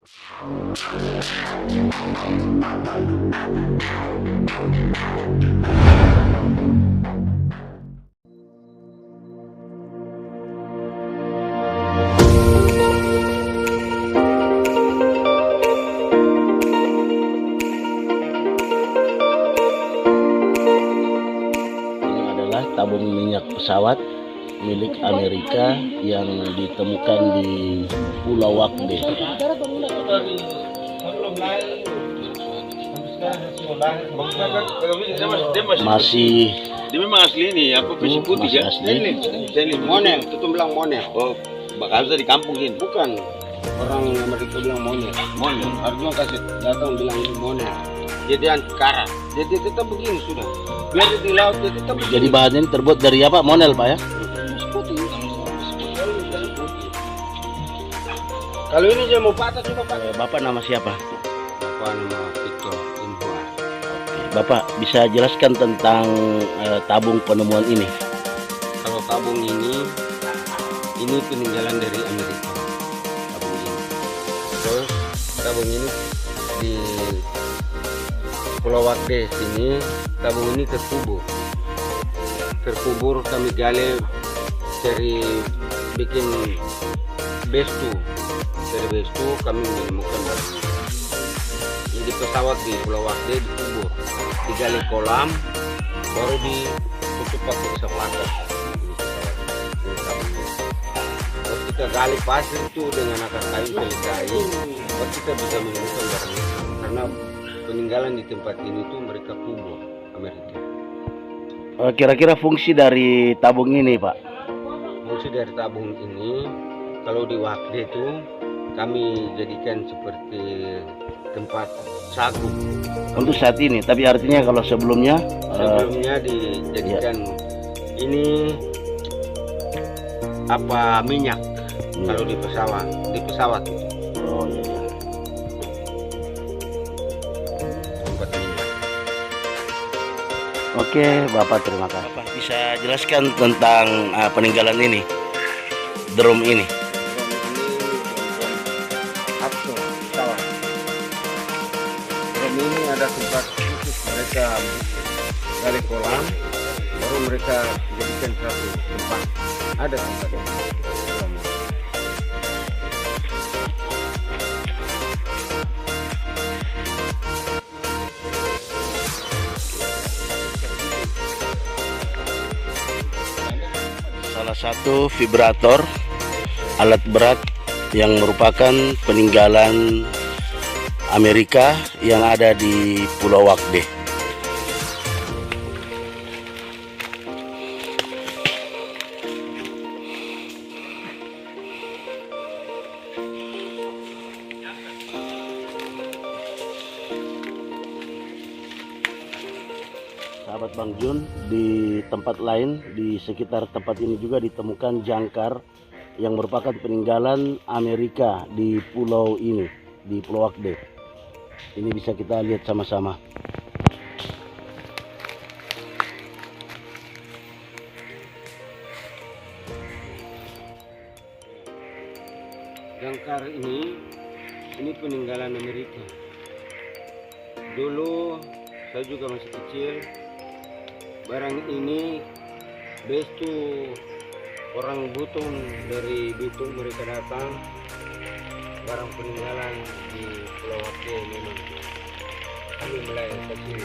adalah tabung minyak pesawat milik Amerika yang ditemukan di Pulau Wakde. Masih dia memang asli ini apa besi putih ya? asli. Monel, itu bilang monel. Oh, bakal di kampung ini. Bukan, orang Amerika bilang monel. Monel. Arjuna kasih datang bilang ini monel. Jadi antikara. Jadi tetap begini sudah. Biar di laut dia tetap begini. Jadi bahannya ini terbuat dari apa? Monel, Pak ya? Putih. Kalau ini dia mau patah coba Pak. Bapak nama siapa? Bapak nama Victor Inhua. Bapak bisa jelaskan tentang tabung penemuan ini? Kalau tabung ini peninggalan dari Amerika. Tabung ini. Terus tabung ini di Pulau Wakde sini, tabung ini terkubur kami gali dari bikin bestu, dari bestu kami menemukan barang ini. Jadi pesawat di Pulau Wakde dikubur, digali kolam, baru ditutup pakai isolator. Kalau kita gali pasir itu dengan akar kayu kayu, baru kita bisa menemukan barang itu. Karena peninggalan di tempat ini tuh mereka kubur Amerika. Kira-kira fungsi dari tabung ini, Pak? Fungsi dari tabung ini, kalau di Wakde itu kami jadikan seperti tempat sagu. Untuk saat ini, tapi artinya kalau sebelumnya Dijadikan ini apa minyak kalau di pesawat oh, iya. tempat minyak. Oke, Bapak, terima kasih. Bapak bisa jelaskan tentang peninggalan ini, drum ini? Pesawat. Drum ini ada tempat khusus mereka gali kolam, baru mereka jadikan satu tempat. Ada tempatnya. Salah satu vibrator alat berat yang merupakan peninggalan Amerika yang ada di Pulau Wakde. Sahabat Bang Jun, di tempat lain di sekitar tempat ini juga ditemukan jangkar yang merupakan peninggalan Amerika di pulau ini, di Pulau Wakde. Ini bisa kita lihat sama-sama. Jangkar ini peninggalan Amerika. Dulu saya juga masih kecil. Barang ini bestu orang Butung, dari Butung mereka datang, barang peninggalan di Pulau Wakde memang kami mulai kecil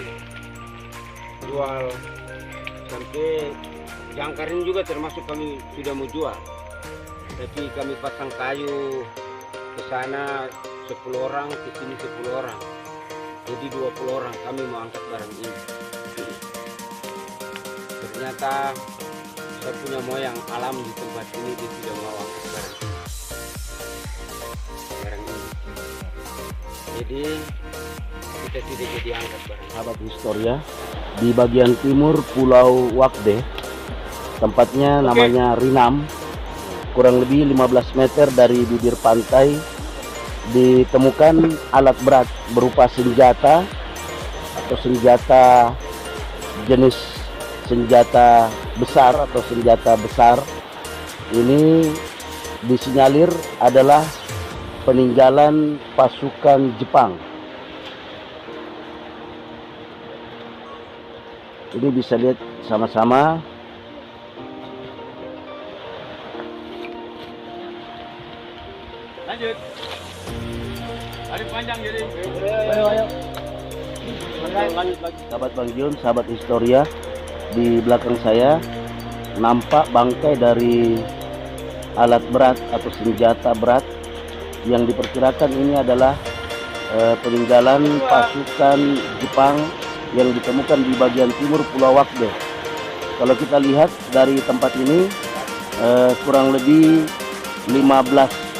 jual, sampai jangkar ini juga termasuk kami sudah mau jual, tapi kami pasang kayu ke sana 10 orang, ke sini 10 orang, jadi 20 orang kami mau angkat barang ini. Ternyata saya punya moyang alam di tempat ini, dia tidak mau angkat barang ini. Jadi kita tidak jadi angkat barang. Sahabat Historia, di bagian timur Pulau Wakde, tempatnya namanya Rinam, kurang lebih 15 meter dari bibir pantai, ditemukan alat berat berupa senjata atau senjata jenis senjata besar atau senjata besar. Ini disinyalir adalah peninggalan pasukan Jepang. Ini bisa lihat sama-sama. Lanjut. Ada panjang jadi. Ayo. Sahabat Bang Jun, sahabat Historia, di belakang saya nampak bangkai dari alat berat atau senjata berat yang diperkirakan ini adalah peninggalan pasukan Jepang yang ditemukan di bagian timur Pulau Wakde. Kalau kita lihat dari tempat ini kurang lebih 15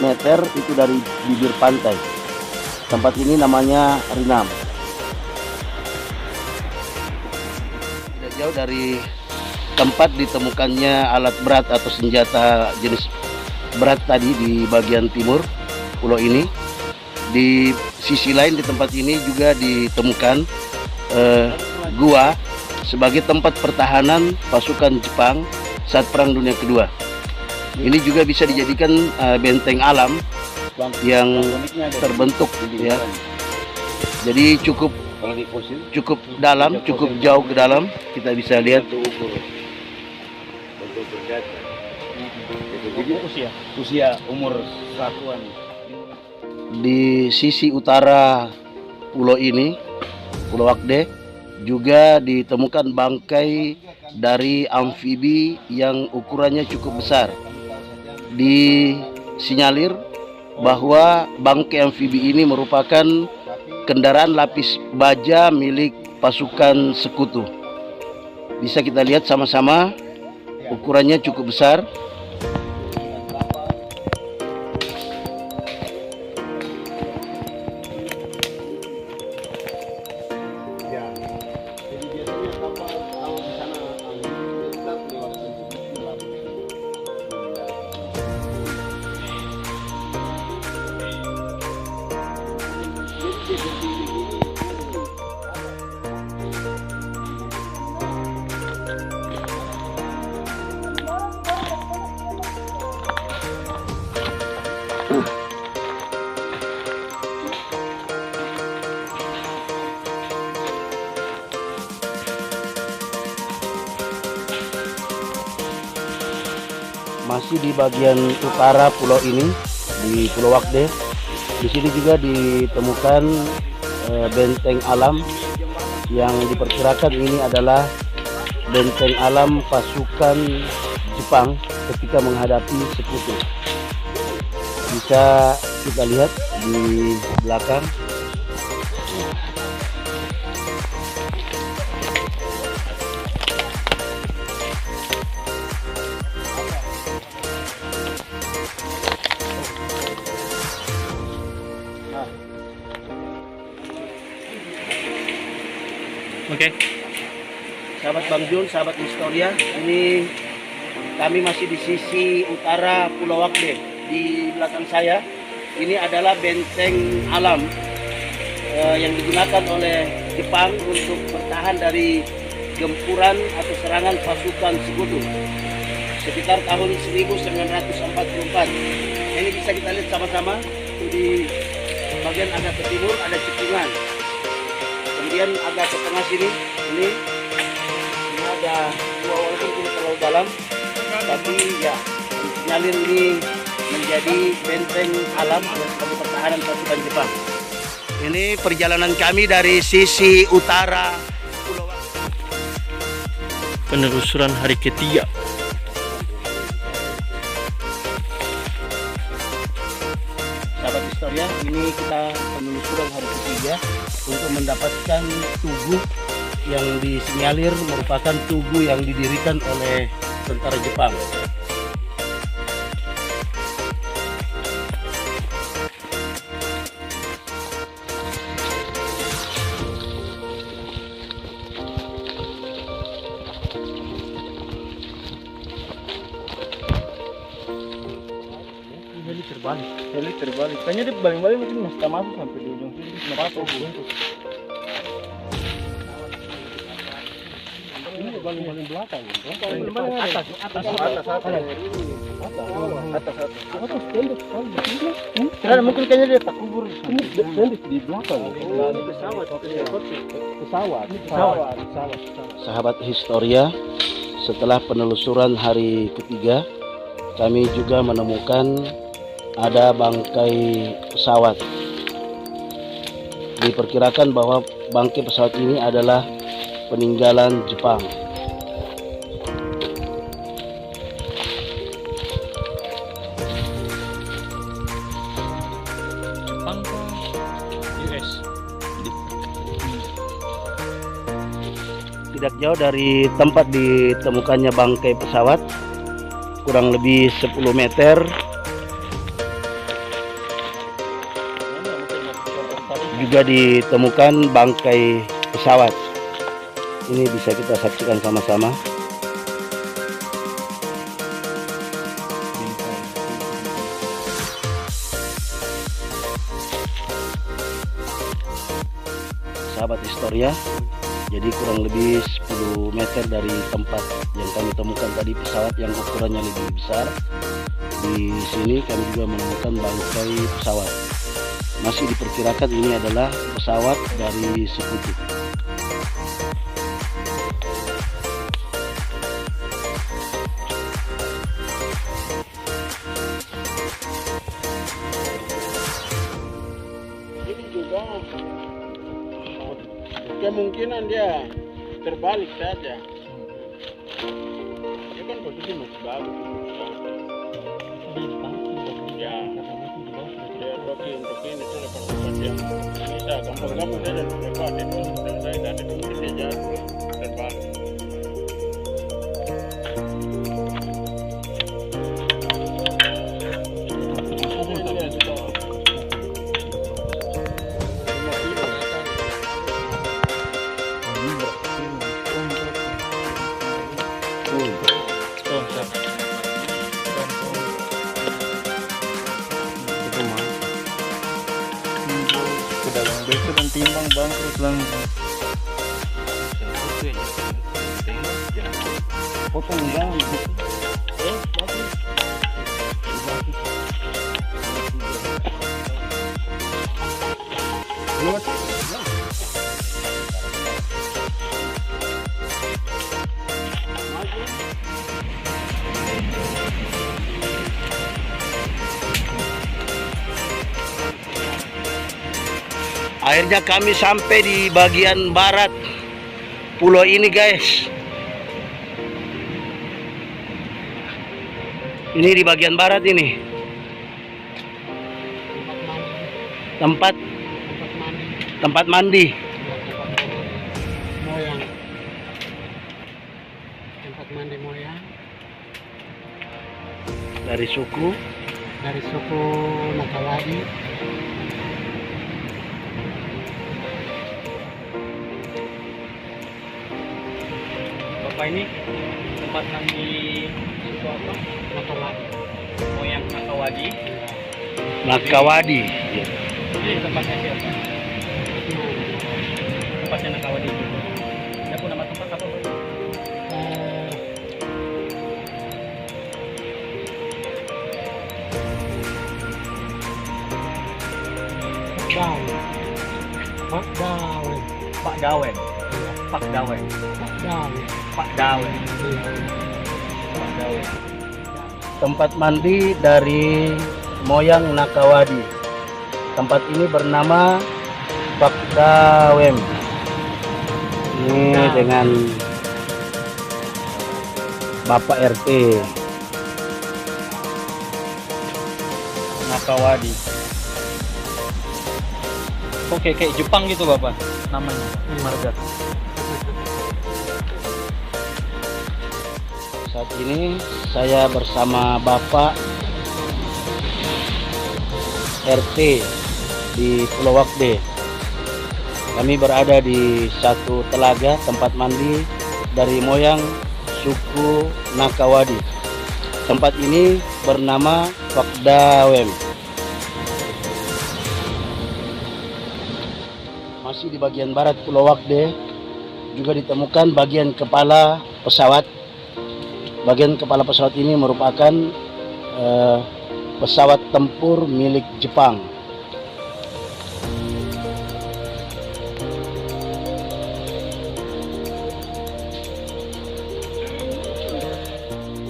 meter itu dari bibir pantai. Tempat ini namanya Rinam. Tidak jauh dari tempat ditemukannya alat berat atau senjata jenis berat tadi di bagian timur pulau ini. Di sisi lain di tempat ini juga ditemukan gua sebagai tempat pertahanan pasukan Jepang saat Perang Dunia Kedua. Ini juga bisa dijadikan benteng alam yang terbentuk ya. Jadi cukup dalam, cukup jauh ke dalam, kita bisa lihat Usia umur satuan. di sisi utara pulau ini, Pulau Wakde, juga ditemukan bangkai dari amfibi yang ukurannya cukup besar. Disinyalir bahwa bangkai amfibi ini merupakan kendaraan lapis baja milik pasukan sekutu. Bisa kita lihat sama-sama, ukurannya cukup besar. Masih di bagian utara pulau ini, di Pulau Wakde, di sini juga ditemukan benteng alam yang diperkirakan ini adalah benteng alam pasukan Jepang ketika menghadapi sekutu. Bisa kita lihat di belakang. Oke. Sahabat Bang Jun, sahabat Historia, ini kami masih di sisi utara Pulau Wakde. Di belakang saya ini adalah benteng alam yang digunakan oleh Jepang untuk bertahan dari gempuran atau serangan pasukan sekutu sekitar tahun 1944. Ini bisa kita lihat sama-sama. Di bagian agak ke timur ada cekungan. Kemudian agak ke tengah sini, ini ada dua, walaupun tidak terlalu dalam, tapi ya menyalir ini menjadi benteng alam sebagai pertahanan pasukan Jepang. Ini perjalanan kami dari sisi utara Pulau Wakde. Penelusuran hari ketiga. Sahabat Historia, ini kita penelusuran hari ketiga untuk mendapatkan tugu yang disinyalir merupakan tugu yang didirikan oleh tentara Jepang. Heli terbalik. Kayaknya dia balik-balik mungkin masih masuk sampai di ujung sini. Masuk. Ini paling belakang. Atas. Karena mungkin kayaknya dia tak kubur. Ini di belakang. Pesawat. Sahabat Historia, setelah penelusuran hari ketiga, kami juga menemukan ada bangkai pesawat. Diperkirakan bahwa bangkai pesawat ini adalah peninggalan Jepang. Jepang ke US. Tidak jauh dari tempat ditemukannya bangkai pesawat, kurang lebih 10 meter, juga ditemukan bangkai pesawat. Ini bisa kita saksikan sama-sama. Sahabat Historia, jadi kurang lebih 10 meter dari tempat yang kami temukan tadi pesawat yang ukurannya lebih besar. Di sini kami juga menemukan bangkai pesawat. Masih diperkirakan ini adalah pesawat dari Sekutu. Ini juga kemungkinan dia terbalik saja. Dia kan posisi masih bagus. Ya, dia untuk ini sudah tempat yang bisa gampang-gampang saja lepas itu selesai dan itu mungkin dia jatuh terbalik. Pedagang beso dan timbang bangkrut langsung. Potong enggak? Akhirnya kami sampai di bagian barat pulau ini, guys. Ini di bagian barat ini. Tempat mandi. Moyang. Tempat mandi moyang Dari suku Nakawadi. Bapak ini tempat mandi suku apa? Nakawadi. Moyang Nakawadi. Nakawadi. Ini tempatnya siapa? Tempatnya Nakawadi itu. Ada pun nama tempat apa? Pak? Pak Dawen. Pak Dawen. Pak Dawen. Pak Dawen. Pak Dawen. Tempat mandi dari Moyang Nakawadi. Tempat ini bernama Pak Dawem. Ini dengan Bapak RT. Nakawadi. Oke, kayak Jepang gitu Bapak namanya. Marga. Saat ini saya bersama Bapak RT di Pulau Wakde. Kami berada di satu telaga tempat mandi dari Moyang suku Nakawadi. Tempat ini bernama Wakdawem. Masih di bagian barat Pulau Wakde. juga ditemukan bagian kepala pesawat. Bagian kepala pesawat ini merupakan pesawat tempur milik Jepang.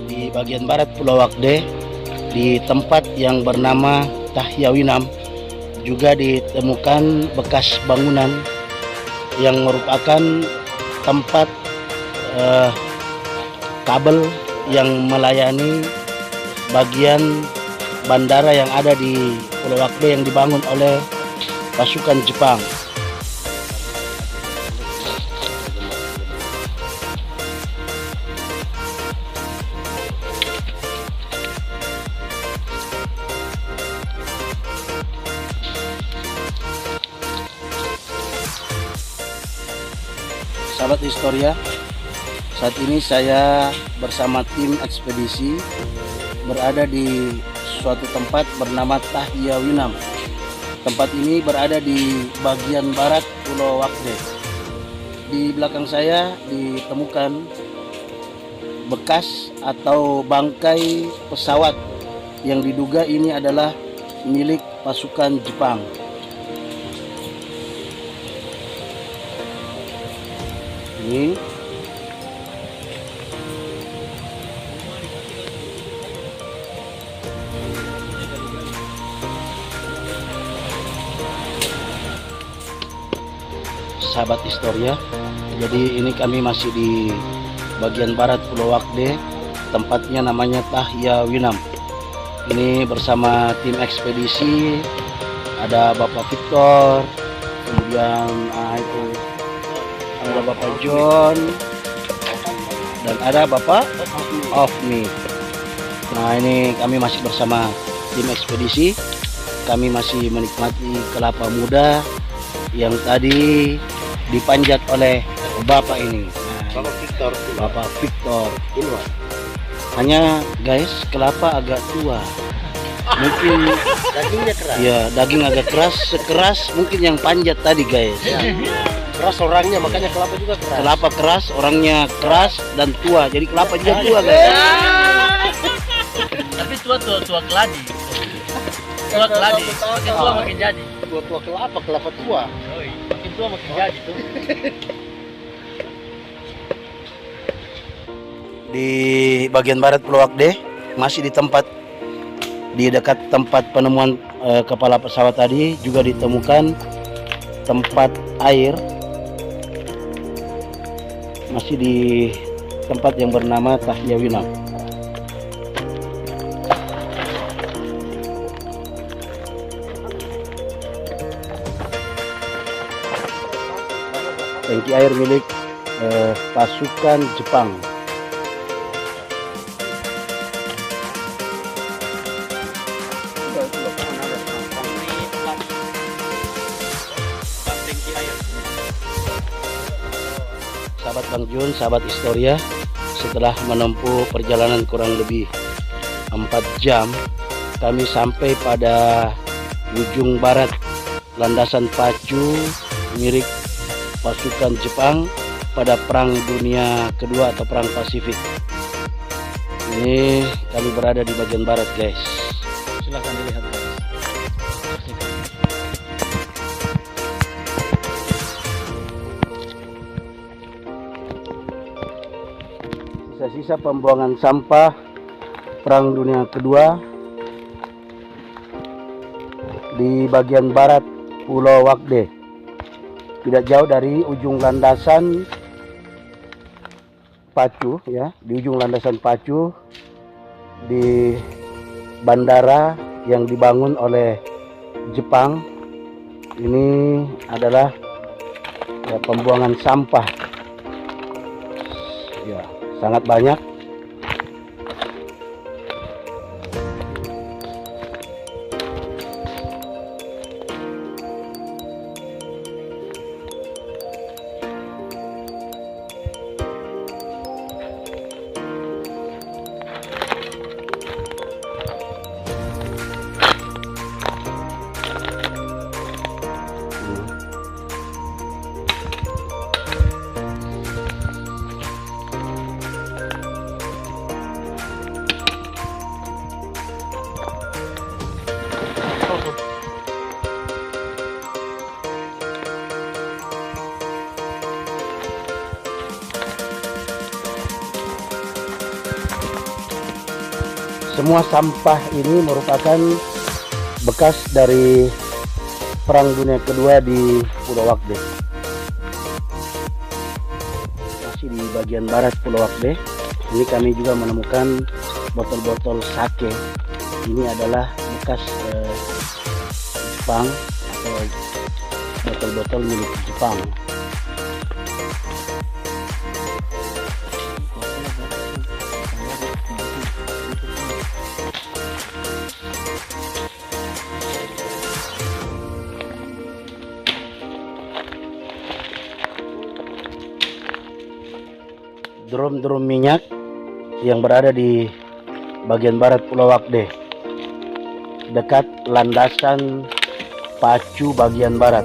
Di bagian barat Pulau Wakde, di tempat yang bernama Tahyawinam, juga ditemukan bekas bangunan yang merupakan tempat kabel yang melayani bagian bandara yang ada di Pulau Wakde yang dibangun oleh pasukan Jepang. Sahabat Historia, saat ini saya bersama tim ekspedisi berada di suatu tempat bernama Tahyawinam. Tempat ini berada di bagian barat Pulau Wakde. Di belakang saya ditemukan bekas atau bangkai pesawat yang diduga ini adalah milik pasukan Jepang. Ini sahabat Historia, jadi ini kami masih di bagian barat Pulau Wakde, tempatnya namanya Tahyawinam. Ini bersama tim ekspedisi, ada Bapak Victor, kemudian itu ada Bapak John, dan ada Bapak Ofni. Nah, ini kami masih bersama tim ekspedisi. Kami masih menikmati kelapa muda yang tadi dipanjat oleh Bapak ini. Nah, Bapak Victor. Hanya guys, kelapa agak tua. Mungkin dagingnya keras. Ya, daging agak keras, sekeras mungkin yang panjat tadi guys. Ya. Keras orangnya, makanya kelapa juga keras. Kelapa keras, orangnya keras dan tua. Jadi kelapa juga tua guys. Tapi tua keladi. Tua keladi, makin tua makin jadi. Tua kelapa tua. Makin tua makin jadi tuh. Di bagian barat Pulau Wakde, masih di dekat tempat penemuan kepala pesawat tadi, juga ditemukan tempat air, masih di tempat yang bernama Tahyawinam. Tangki air milik pasukan Jepang. Sahabat Bang Jun, sahabat Historia, setelah menempuh perjalanan kurang lebih 4 jam, kami sampai pada ujung barat landasan pacu milik pasukan Jepang pada Perang Dunia Kedua atau Perang Pasifik. Ini kami berada di bagian barat guys. Silahkan dilihat guys. Sisa-sisa pembuangan sampah Perang Dunia Kedua di bagian barat Pulau Wakde, tidak jauh dari ujung landasan pacu ya, di ujung landasan pacu di bandara yang dibangun oleh Jepang. Ini adalah ya, pembuangan sampah ya, sangat banyak. semua sampah ini merupakan bekas dari Perang Dunia Kedua di Pulau Wakde. Masih di bagian barat Pulau Wakde, ini kami juga menemukan botol-botol sake. Ini adalah bekas Jepang atau botol-botol milik Jepang. Drum-drum minyak yang berada di bagian barat Pulau Wakde, dekat landasan pacu bagian barat.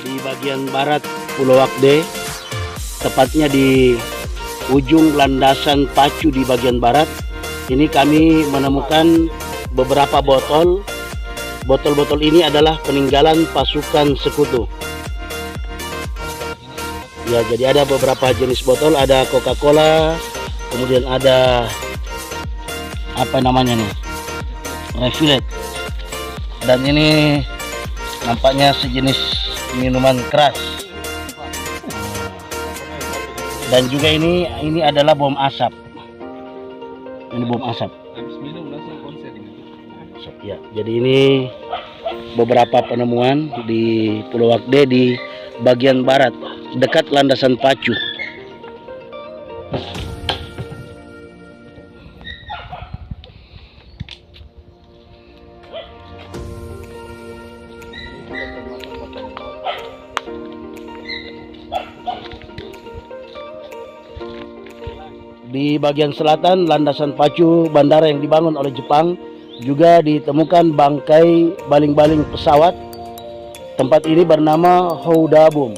Di bagian barat Pulau Wakde, tepatnya di ujung landasan pacu di bagian barat, ini kami menemukan beberapa botol. Botol-botol ini adalah peninggalan pasukan sekutu. Ya, jadi ada beberapa jenis botol, ada Coca-Cola, kemudian ada apa namanya nih, Refilet, dan ini nampaknya sejenis minuman keras. Dan juga ini adalah bom asap. Ini bom asap. Habis minum langsung konser ini. Ya, jadi ini beberapa penemuan di Pulau Wakde di bagian barat dekat landasan pacu. Di bagian selatan landasan pacu bandara yang dibangun oleh Jepang juga ditemukan bangkai baling-baling pesawat. Tempat ini bernama Houdabum.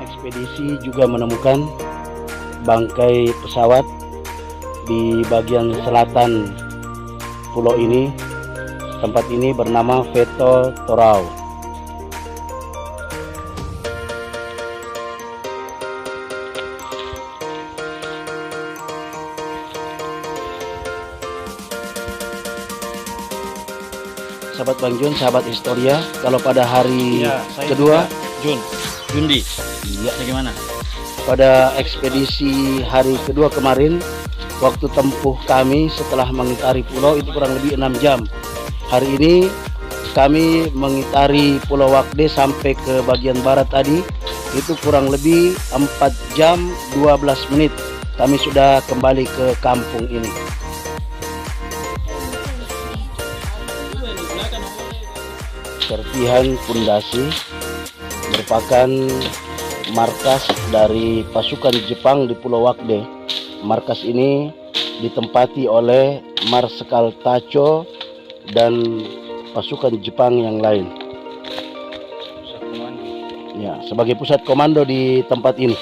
Ekspedisi juga menemukan bangkai pesawat di bagian selatan pulau ini. Tempat ini bernama Veto Torau. Sahabat Bang Jun, sahabat Historia, kalau pada hari kedua Jundi, ya, bagaimana? pada ekspedisi hari kedua kemarin, waktu tempuh kami setelah mengitari pulau itu kurang lebih 6 jam. Hari ini kami mengitari Pulau Wakde sampai ke bagian barat tadi, itu kurang lebih 4 jam 12 menit. Kami sudah kembali ke kampung ini. Serpihan pundasi merupakan markas dari pasukan Jepang di Pulau Wakde. Markas ini ditempati oleh Marsekal Tacho dan pasukan Jepang yang lain. Ya, sebagai pusat komando di tempat ini.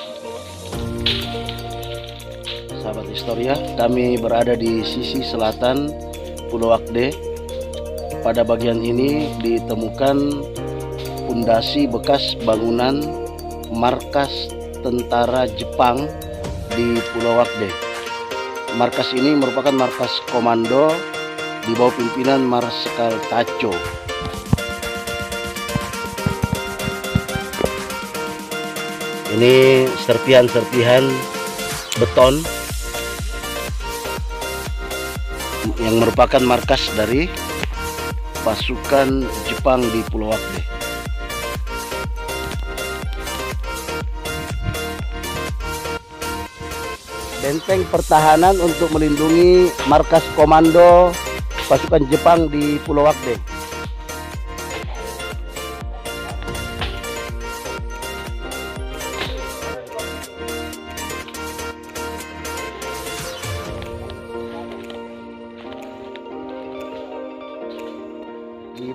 Sahabat Historia, kami berada di sisi selatan Pulau Wakde. Pada bagian ini ditemukan pundasi bekas bangunan markas tentara Jepang di Pulau Wakde. Markas ini merupakan markas komando di bawah pimpinan Marsekal Tacho. Ini serpihan-serpihan beton yang merupakan markas dari pasukan Jepang di Pulau Wakde. Benteng pertahanan untuk melindungi markas komando pasukan Jepang di Pulau Wakde.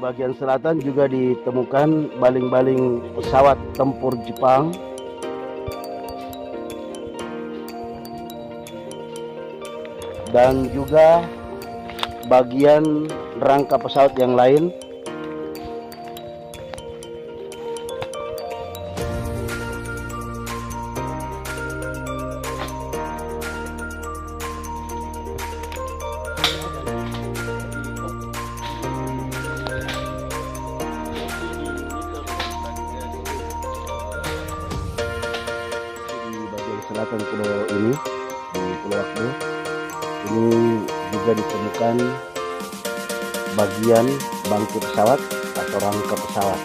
bagian selatan juga ditemukan baling-baling pesawat tempur Jepang. Dan juga bagian rangka pesawat yang lain. Di bagian selatan pulau ini, di Pulau Wakde, ini juga ditemukan bagian bangkai pesawat atau rangka pesawat.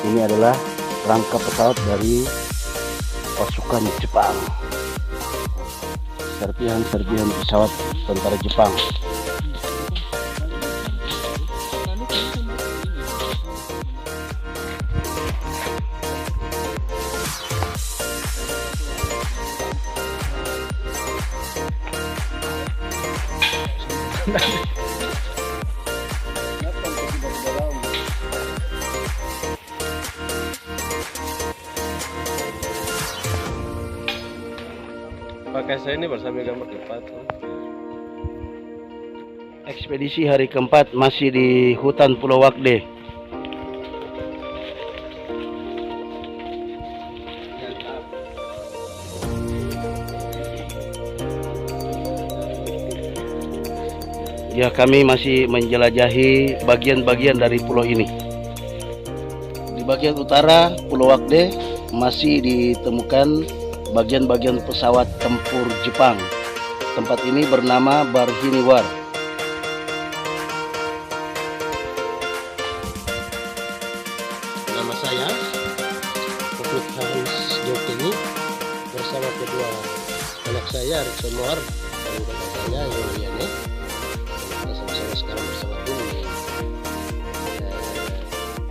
Ini adalah rangka pesawat dari pasukan Jepang. Serpihan-serpihan pesawat tentara Jepang. Pakai saya ini bersama gambar keempat. Ekspedisi hari keempat masih di hutan Pulau Wakde. Ya, kami masih menjelajahi bagian-bagian dari pulau ini. Di bagian utara Pulau Wakde masih ditemukan bagian-bagian pesawat tempur Jepang. Tempat ini bernama Barhiniwar. Nama saya Puput Hans Jokini bersama kedua anak saya Rikson Noar dan kakak saya Yuliane. Kita sama-sama sekarang bersama tim di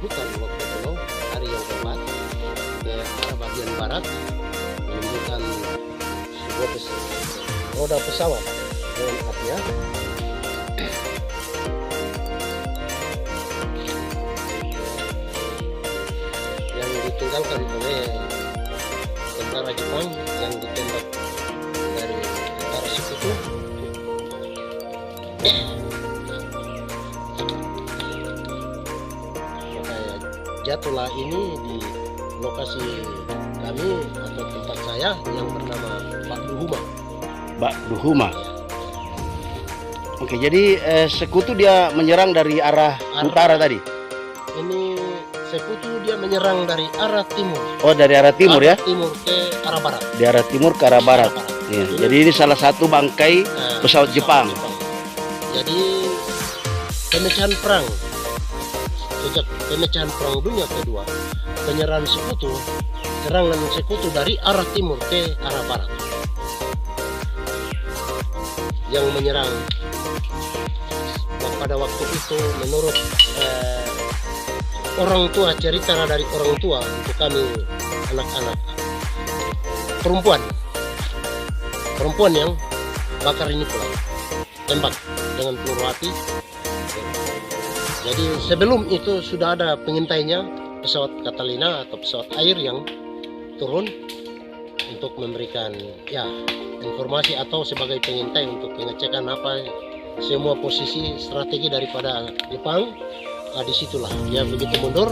hutan Waktu Pulau hari yang keempat ke arah bagian barat menemukan sebuah roda pesawat dengan artinya yang ditinggalkan oleh tentara Jepang yang ditembak dari tentara Sekutu. Makanya jatuhlah ini di lokasi kami atau tempat saya yang bernama Bak Duhuma. Bak Duhuma. Oke, jadi Sekutu dia menyerang dari arah utara tadi. Ini Sekutu dia menyerang dari arah timur. Oh, dari arah timur ya? Timur ke arah barat. Di arah timur ke arah barat. Iya, jadi ini salah satu bangkai pesawat Jepang. Jadi pemecahan perang, sejak pemecahan perang dunia kedua, penyerahan Sekutu, serangan Sekutu dari arah timur ke arah barat. Yang menyerang pada waktu itu menurut orang tua, cerita dari orang tua untuk kami anak-anak perempuan yang bakar ini pula tembak dengan peluru api. Jadi sebelum itu sudah ada pengintainya, pesawat Catalina atau pesawat air yang turun untuk memberikan ya informasi atau sebagai pengintai untuk pengecekan apa semua posisi strategi daripada Jepang. Disitulah dia begitu mundur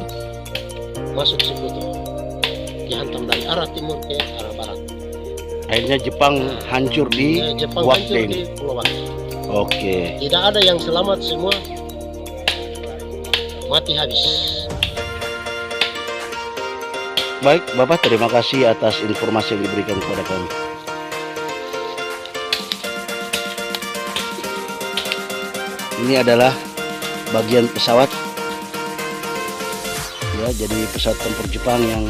masuk Sekutu, dihantam dari arah timur ke arah barat. Akhirnya Jepang hancur di Jepang Wakde hancur ini. di Pulau Wakde. Oke. Tidak ada yang selamat, semua mati habis. Baik, Bapak, terima kasih atas informasi yang diberikan kepada kami. Ini adalah bagian pesawat. Ya, jadi pesawat tempur Jepang yang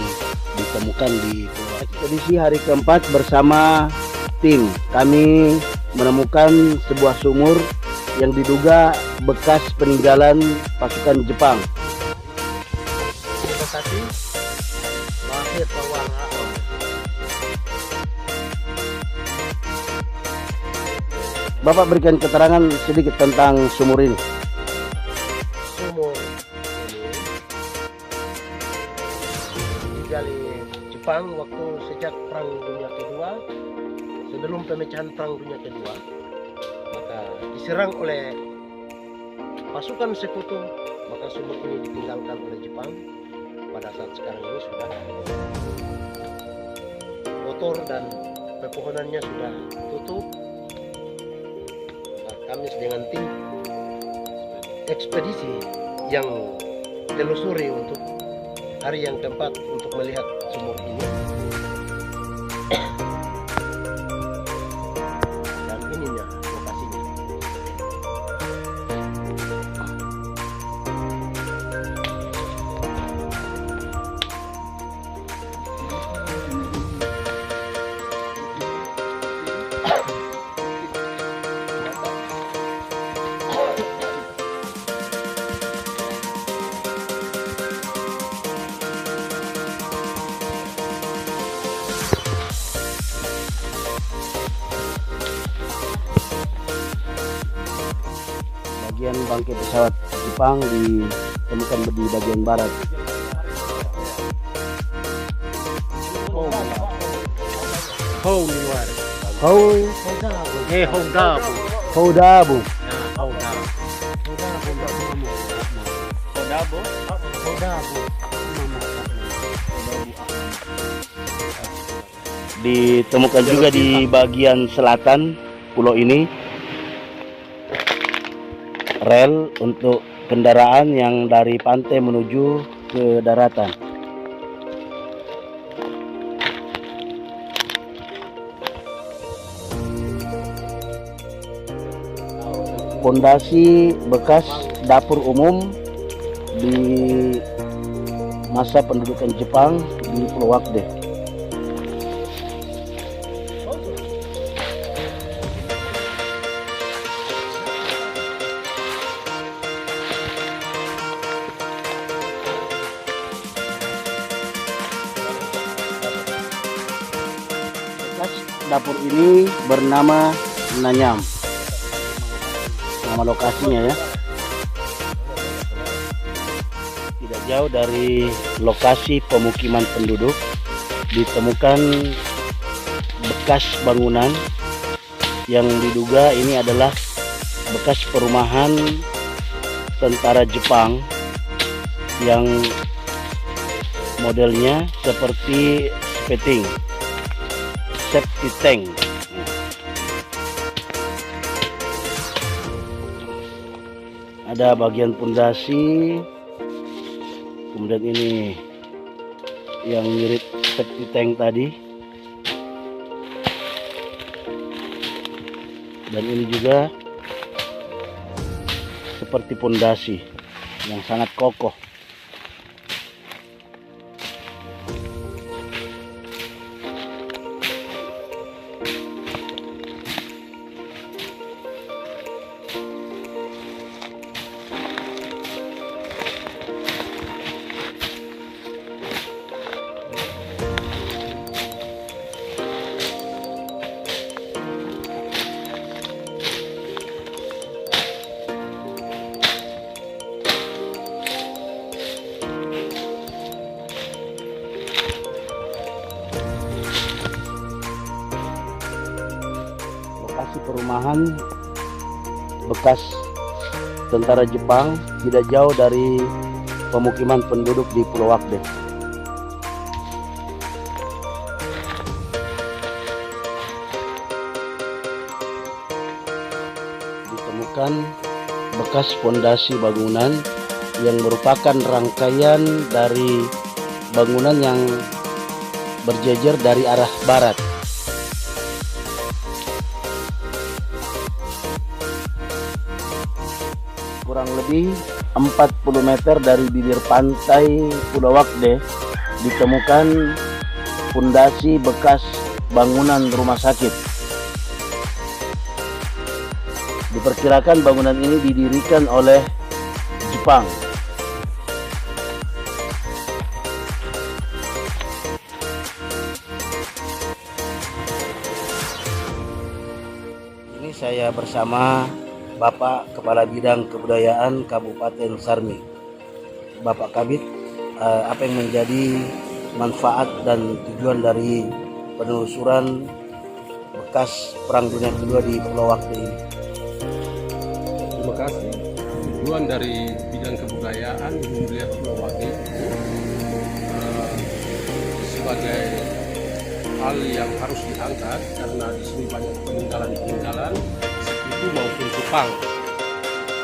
ditemukan di Pulau Wakde. Ekspedisi hari keempat bersama tim, kami menemukan sebuah sumur yang diduga bekas peninggalan pasukan Jepang. Terima kasih. Mahir pewarna. Bapak berikan keterangan sedikit tentang sumur ini. Dunia Kedua, sebelum pemecahan Perang Dunia Kedua, maka diserang oleh pasukan Sekutu, maka sumur ini ditinggalkan oleh Jepang. Pada saat sekarang ini sudah kotor dan pepohonannya sudah tutup. Maka kami dengan tim ekspedisi yang telusuri untuk hari yang keempat untuk melihat sumur ini. Dan ininya lokasinya. Bagian bangkai pesawat Jepang ditemukan di bagian barat. Houdabu. Ditemukan juga di bagian selatan pulau ini rel untuk kendaraan yang dari pantai menuju ke daratan. Pondasi bekas dapur umum di masa pendudukan Jepang di Pulau Wakde. Bekas dapur ini bernama Nanyam. Nama lokasinya ya. Tidak jauh dari lokasi pemukiman penduduk ditemukan bekas bangunan yang diduga ini adalah bekas perumahan tentara Jepang yang modelnya seperti safety tank. Ada bagian pondasi, kemudian ini yang mirip safety tank tadi, dan ini juga seperti pondasi yang sangat kokoh. Lokasi perumahan bekas tentara Jepang tidak jauh dari pemukiman penduduk di Pulau Wakde. Ditemukan bekas pondasi bangunan yang merupakan rangkaian dari bangunan yang berjejer dari arah barat. Kurang lebih 40 meter dari bibir pantai Pulau Wakde ditemukan pondasi bekas bangunan rumah sakit. Diperkirakan bangunan ini didirikan oleh Jepang. Ini saya bersama Bapak Kepala Bidang Kebudayaan Kabupaten Sarmi. Bapak Kabit, apa yang menjadi manfaat dan tujuan dari penelusuran bekas Perang Dunia Kedua di Pulau Wakde ini? Terima kasih. Tujuan dari bidang kebudayaan melihat Pulau Wakde itu sebagai hal yang harus diangkat karena di sini banyak peninggalan-peninggalan sekutu maupun Jepang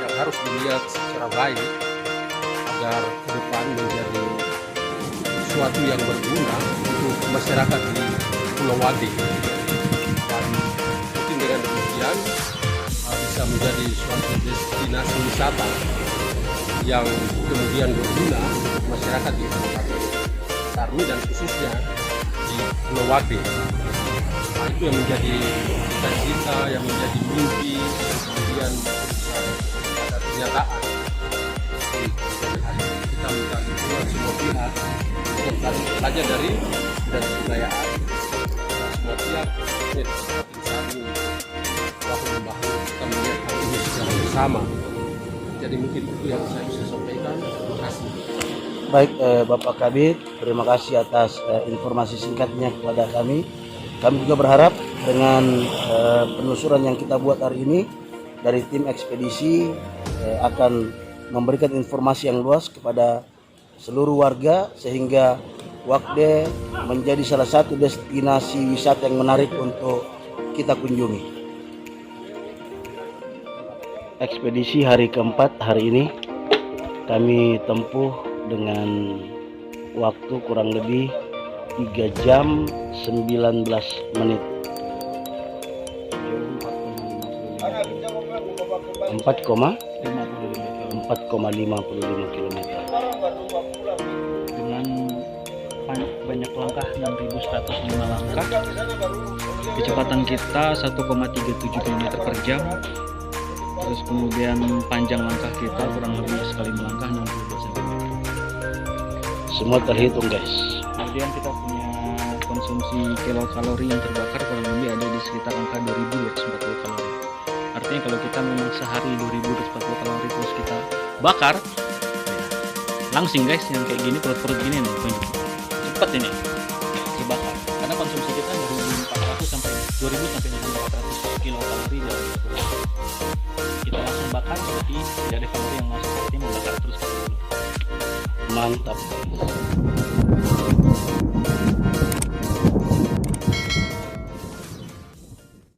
yang harus dilihat secara baik agar ke depan menjadi sesuatu yang berguna untuk masyarakat di Pulau Wakde. Dan mungkin dengan demikian bisa menjadi suatu destinasi wisata yang kemudian berguna untuk masyarakat di Kabupaten Tarmi dan khususnya di Pulau Wakde. Nah, itu yang menjadi cita-cita, yang menjadi mimpi, dan kemudian bisa ada kenyataan. Jadi, kita minta dukungan semua pihak untuk belajar dari dan kebudayaan. Dan semua pihak ini saat ini bahu-membahu kita melihat hal ini secara bersama. Jadi mungkin itu yang saya bisa sampaikan. Terima kasih. Baik, Bapak Kabid, terima kasih atas informasi singkatnya kepada kami. Kami juga berharap dengan penelusuran yang kita buat hari ini dari tim ekspedisi akan memberikan informasi yang luas kepada seluruh warga sehingga Wakde menjadi salah satu destinasi wisata yang menarik untuk kita kunjungi. Ekspedisi hari keempat hari ini kami tempuh dengan waktu kurang lebih 3 jam 19 menit. 4,55 km. Dengan banyak langkah 6.105 langkah, kecepatan kita 1,37 km per jam. Terus kemudian panjang langkah kita kurang lebih sekali melangkah 62 cm. Semua terhitung, guys. Kemudian kita punya konsumsi kilokalori yang terbakar kurang lebih ada di sekitar angka 2.240 kalori. Artinya kalau kita memang sehari 2.240 kalori terus kita bakar, langsing guys, yang kayak gini perut-perut gini nih, cepet ini dibakar. Karena konsumsi kita 2.400 sampai 2.000 sampai 2.400 kilokalori dalam satu hari. Kita langsung bakar, berarti tidak ada kalori yang masuk, artinya membakar terus. Mantap.